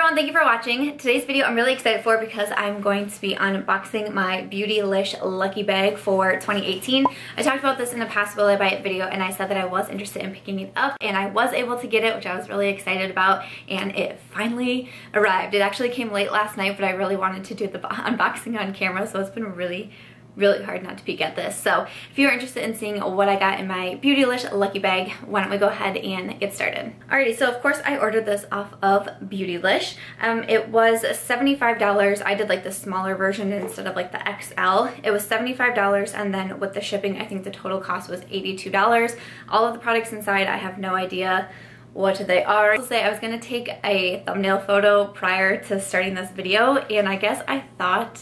everyone, thank you for watching. Today's video I'm really excited for because I'm going to be unboxing my Beautylish Lucky Bag for 2018. I talked about this in a past Will I Buy It video and I said that I was interested in picking it up and I was able to get it, which I was really excited about, and it finally arrived. It actually came late last night, but I really wanted to do the unboxing on camera, so it's been really hard not to peek at this. So if you're interested in seeing what I got in my Beautylish Lucky Bag, why don't we go ahead and get started. Alrighty, so of course I ordered this off of Beautylish. It was $75. I did like the smaller version instead of like the XL. It was $75, and then with the shipping I think the total cost was $82. All of the products inside, I have no idea what they are. I'll say I was gonna take a thumbnail photo prior to starting this video, and I guess I thought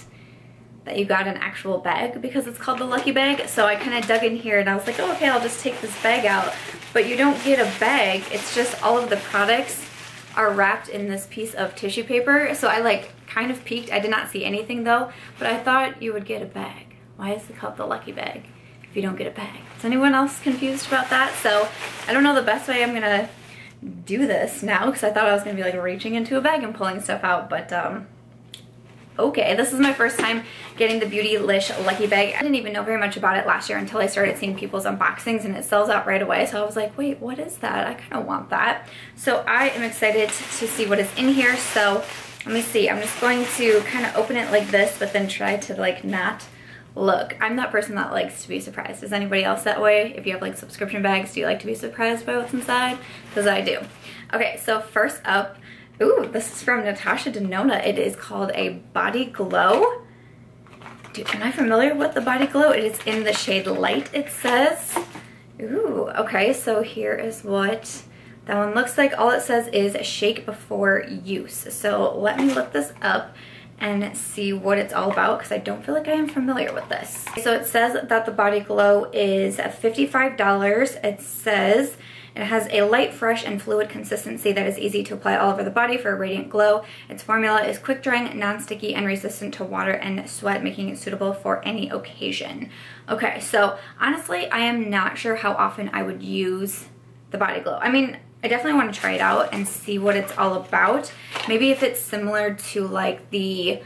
that you got an actual bag because it's called the Lucky Bag. So I kind of dug in here and I was like, oh, okay, I'll just take this bag out. But you don't get a bag. It's just all of the products are wrapped in this piece of tissue paper. So I like kind of peeked. I did not see anything though, but I thought you would get a bag. Why is it called the Lucky Bag if you don't get a bag? Is anyone else confused about that? So I don't know the best way I'm gonna do this now, because I thought I was gonna be like reaching into a bag and pulling stuff out, but okay, this is my first time getting the Beautylish Lucky Bag. I didn't even know very much about it last year until I started seeing people's unboxings, and it sells out right away. So I was like, wait, what is that? I kind of want that. So I am excited to see what is in here. So let me see. I'm just going to kind of open it like this, but then try to like not look. I'm that person that likes to be surprised. Is anybody else that way? If you have like subscription bags, do you like to be surprised by what's inside? Because I do. Okay, so first up, ooh, this is from Natasha Denona. It is called a Body Glow. Dude, am I familiar with the Body Glow? It is in the shade Light, it says. Ooh, okay, so here is what that one looks like. All it says is shake before use. So let me look this up and see what it's all about, because I don't feel like I am familiar with this. So it says that the Body Glow is $55. It says it has a light, fresh, and fluid consistency that is easy to apply all over the body for a radiant glow. Its formula is quick drying, non-sticky, and resistant to water and sweat, making it suitable for any occasion. Okay, so honestly, I am not sure how often I would use the Body Glow. I mean, I definitely want to try it out and see what it's all about. Maybe if it's similar to like the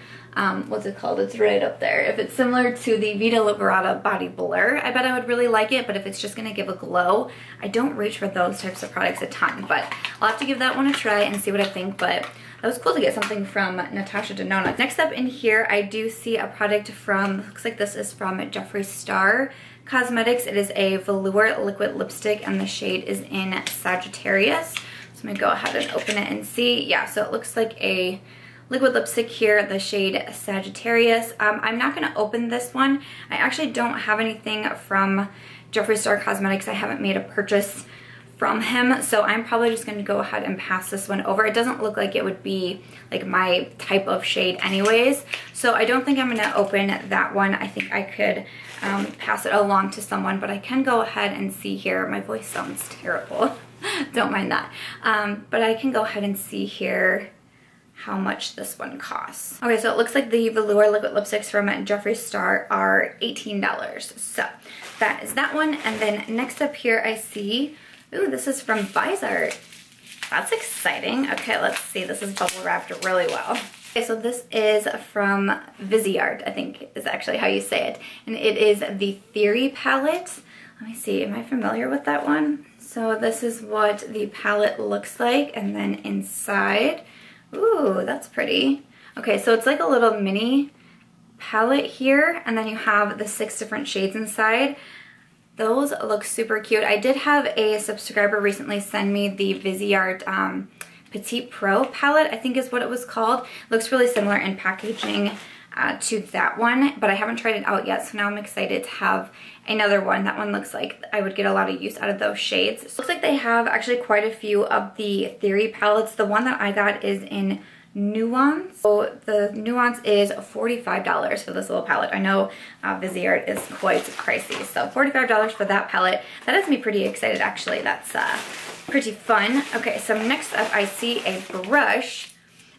what's it called? It's right up there. If it's similar to the Vita Liberata Body Blur, I bet I would really like it. But if it's just gonna give a glow, I don't reach for those types of products a ton. But I'll have to give that one a try and see what I think. But that was cool to get something from Natasha Denona. Next up in here, I do see a product from, looks like this is from Jeffree Star Cosmetics. It is a velour liquid lipstick and the shade is in Sagittarius. So I'm gonna go ahead and open it and see. Yeah, so it looks like a liquid lipstick here, the shade Sagittarius. I'm not gonna open this one. I actually don't have anything from Jeffree Star Cosmetics. I haven't made a purchase from him, so I'm probably just gonna go ahead and pass this one over. It doesn't look like it would be like my type of shade anyways, so I don't think I'm gonna open that one. I think I could pass it along to someone, but I can go ahead and see here. My voice sounds terrible. Don't mind that. But I can go ahead and see here how much this one costs. Okay, so it looks like the velour liquid lipsticks from Jeffree Star are $18. So that is that one. And then next up here I see, ooh, this is from Viseart. That's exciting. Okay, let's see. This is bubble wrapped really well. Okay, so this is from Viseart, I think is actually how you say it. And it is the Theory palette. Let me see, am I familiar with that one? So this is what the palette looks like. And then inside, ooh, that's pretty. Okay, so it's like a little mini palette here, and then you have the 6 different shades inside. Those look super cute. I did have a subscriber recently send me the Viseart Petite Pro palette, I think is what it was called. Looks really similar in packaging to that one, but I haven't tried it out yet, so now I'm excited to have another one. That one looks like I would get a lot of use out of those shades. Looks like they have actually quite a few of the Theory palettes. The one that I got is in Nuance. So the Nuance is $45 for this little palette. I know Viseart is quite pricey, so $45 for that palette. That has me pretty excited actually. That's pretty fun. Okay, so next up I see a brush.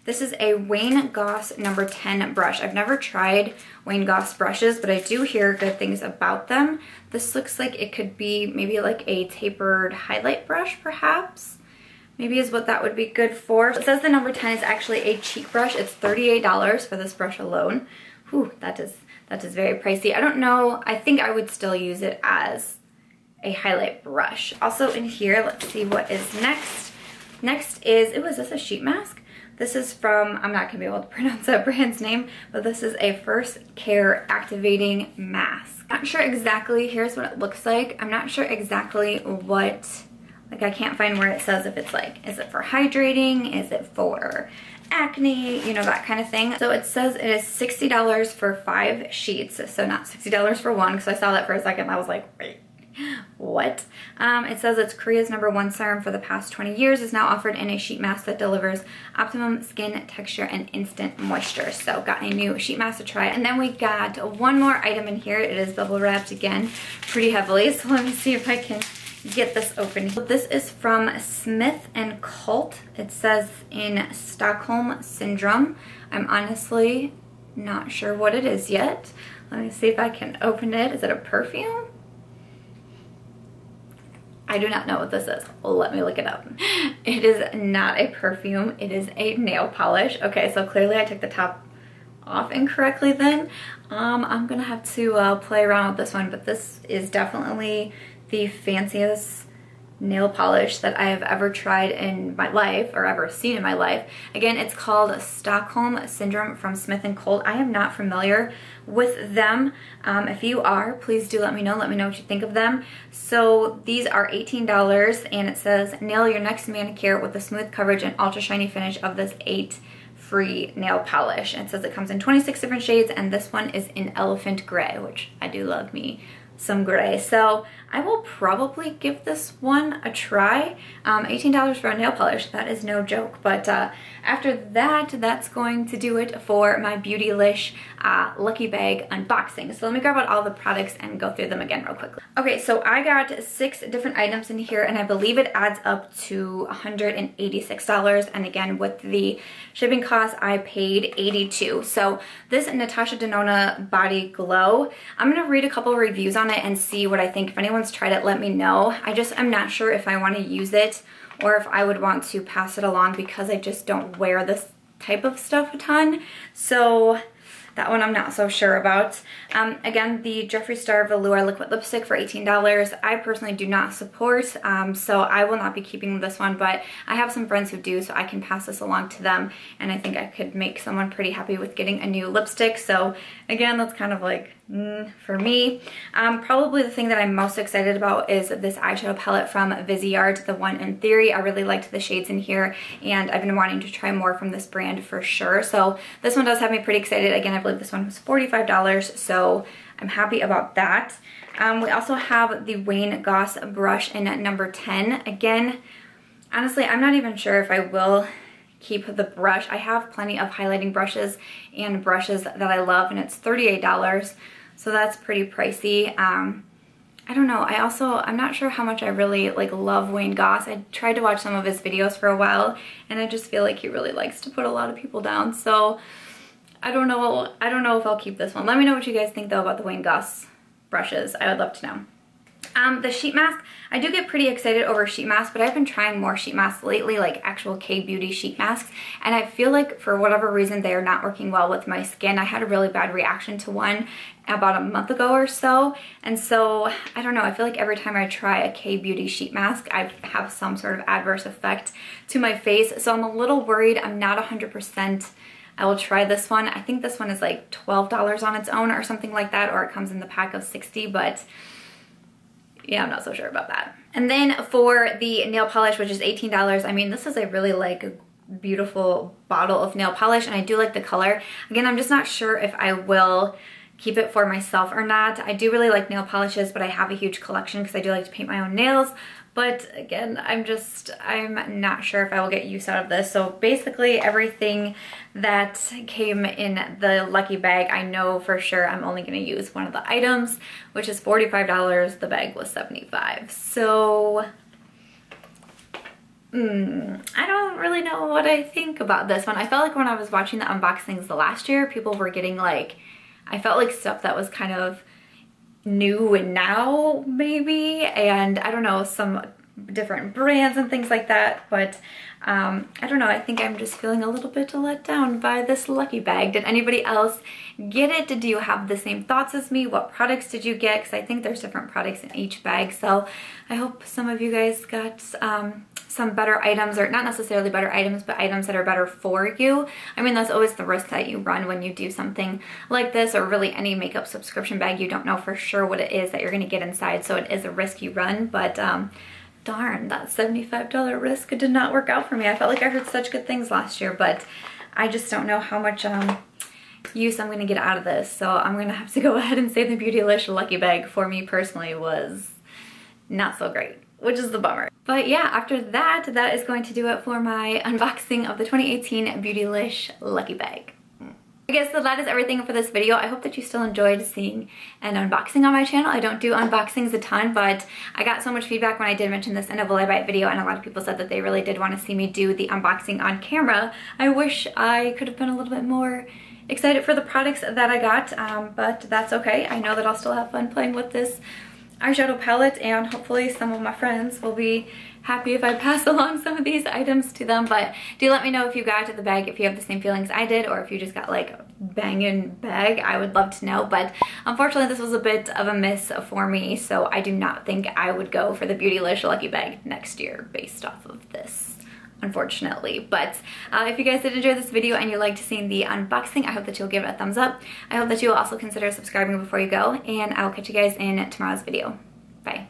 This is a Wayne Goss number 10 brush. I've never tried Wayne Goss brushes, but I do hear good things about them. This looks like it could be maybe like a tapered highlight brush perhaps. maybe is what that would be good for. It says the number 10 is actually a cheek brush. It's $38 for this brush alone. Whew, that is very pricey. I don't know, I think I would still use it as a highlight brush. Also in here, let's see what is next. Next is, is this a sheet mask? This is from, I'm not gonna be able to pronounce that brand's name, but this is a First Care Activating Mask. Not sure exactly, here's what it looks like. I'm not sure exactly what, like I can't find where it says if it's like, is it for hydrating? Is it for acne? You know, that kind of thing. So it says it is $60 for 5 sheets. So not $60 for one, because I saw that for a second and I was like, wait, what? It says it's Korea's #1 serum for the past 20 years, is now offered in a sheet mask that delivers optimum skin texture and instant moisture. So got a new sheet mask to try. And then we got one more item in here. It is bubble wrapped again, pretty heavily. So let me see if I can get this open. This is from Smith & Colt. It says in Stockholm Syndrome. I'm honestly not sure what it is yet. Let me see if I can open it. Is it a perfume? I do not know what this is. Let me look it up. It is not a perfume. It is a nail polish. Okay, so clearly I took the top off incorrectly then. I'm gonna have to play around with this one, but this is definitely the fanciest nail polish that I have ever tried in my life, or ever seen in my life. Again, it's called Stockholm Syndrome from Smith & Colt. I am not familiar with them. If you are, please do let me know. Let me know what you think of them. So these are $18, and it says, nail your next manicure with the smooth coverage and ultra shiny finish of this 8 free nail polish. And it says it comes in 26 different shades, and this one is in elephant gray, which I do love me some gray. So I will probably give this one a try. $18 for a nail polish, that is no joke. But after that, that's going to do it for my Beautylish Lucky Bag unboxing. So let me grab out all the products and go through them again real quickly. Okay, so I got 6 different items in here, and I believe it adds up to $186. And again, with the shipping costs, I paid $82. So this Natasha Denona Body Glow, I'm gonna read a couple of reviews on it and see what I think. If anyone's tried it, let me know. I'm not sure if I want to use it or if I would want to pass it along, because I just don't wear this type of stuff a ton. So that one I'm not so sure about. Again, the Jeffree Star Velour liquid lipstick for $18. I personally do not support, so I will not be keeping this one, but I have some friends who do, so I can pass this along to them, and I think I could make someone pretty happy with getting a new lipstick. So again, that's kind of like for me. Probably the thing that I'm most excited about is this eyeshadow palette from Viseart, the one in Theory. I really liked the shades in here, and I've been wanting to try more from this brand for sure. So this one does have me pretty excited. Again, I believe this one was $45, so I'm happy about that. We also have the Wayne Goss brush in number 10. Again, honestly, I'm not even sure if I will keep the brush. I have plenty of highlighting brushes and brushes that I love, and it's $38, so that's pretty pricey. I don't know. I'm not sure how much I really love Wayne Goss. I tried to watch some of his videos for a while, and I just feel like he really likes to put a lot of people down. So I don't know if I'll keep this one. Let me know what you guys think though about the Wayne Goss brushes. I would love to know. The sheet mask, I do get pretty excited over sheet masks, but I've been trying more sheet masks lately, like actual K-Beauty sheet masks, and I feel like for whatever reason they are not working well with my skin. I had a really bad reaction to one about a month ago or so, and so I don't know, I feel like every time I try a K-Beauty sheet mask I have some sort of adverse effect to my face, so I'm a little worried. I'm not 100%. I will try this one. I think this one is like $12 on its own or something like that, or it comes in the pack of 60, but yeah, I'm not so sure about that. And then for the nail polish, which is $18, I mean, this is a really beautiful bottle of nail polish, and I do like the color. Again, I'm just not sure if I will keep it for myself or not. I do really like nail polishes, but I have a huge collection because I do like to paint my own nails. But again, I'm not sure if I will get use out of this. So basically everything that came in the Lucky Bag, I know for sure I'm only gonna use one of the items, which is $45. The bag was $75. So I don't really know what I think about this one. I felt like when I was watching the unboxings the last year, people were getting I felt like stuff that was kind of new and now maybe, and I don't know, some different brands and things like that, but I don't know, I think I'm just feeling a little bit let down by this Lucky bag. Did anybody else get it? Did you have the same thoughts as me? What products did you get? Because I think there's different products in each bag, so I hope some of you guys got some better items, or not necessarily better items, but items that are better for you. I mean, that's always the risk that you run when you do something like this, or really any makeup subscription bag. You don't know for sure what it is that you're gonna get inside, so it is a risk you run, but darn, that $75 risk did not work out for me. I felt like I heard such good things last year, but I just don't know how much use I'm gonna get out of this, so I'm gonna have to go ahead and say the Beautylish Lucky bag for me personally was not so great, which is the bummer. But yeah, after that, that is going to do it for my unboxing of the 2018 Beautylish Lucky bag. I guess so that is everything for this video. I hope that you still enjoyed seeing an unboxing on my channel. I don't do unboxings a ton, but I got so much feedback when I did mention this in a Will I Buy It video, and a lot of people said that they really did want to see me do the unboxing on camera. I wish I could have been a little bit more excited for the products that I got, but that's okay. I know that I'll still have fun playing with this eyeshadow palette, and hopefully some of my friends will be happy if I pass along some of these items to them. But do let me know if you got the bag, if you have the same feelings I did, or if you just got like a banging bag. I would love to know, but unfortunately this was a bit of a miss for me, so I do not think I would go for the Beautylish Lucky bag next year based off of this, unfortunately. But if you guys did enjoy this video and you liked seeing the unboxing, I hope that you'll give it a thumbs up. I hope that you will also consider subscribing before you go, and I will catch you guys in tomorrow's video. Bye.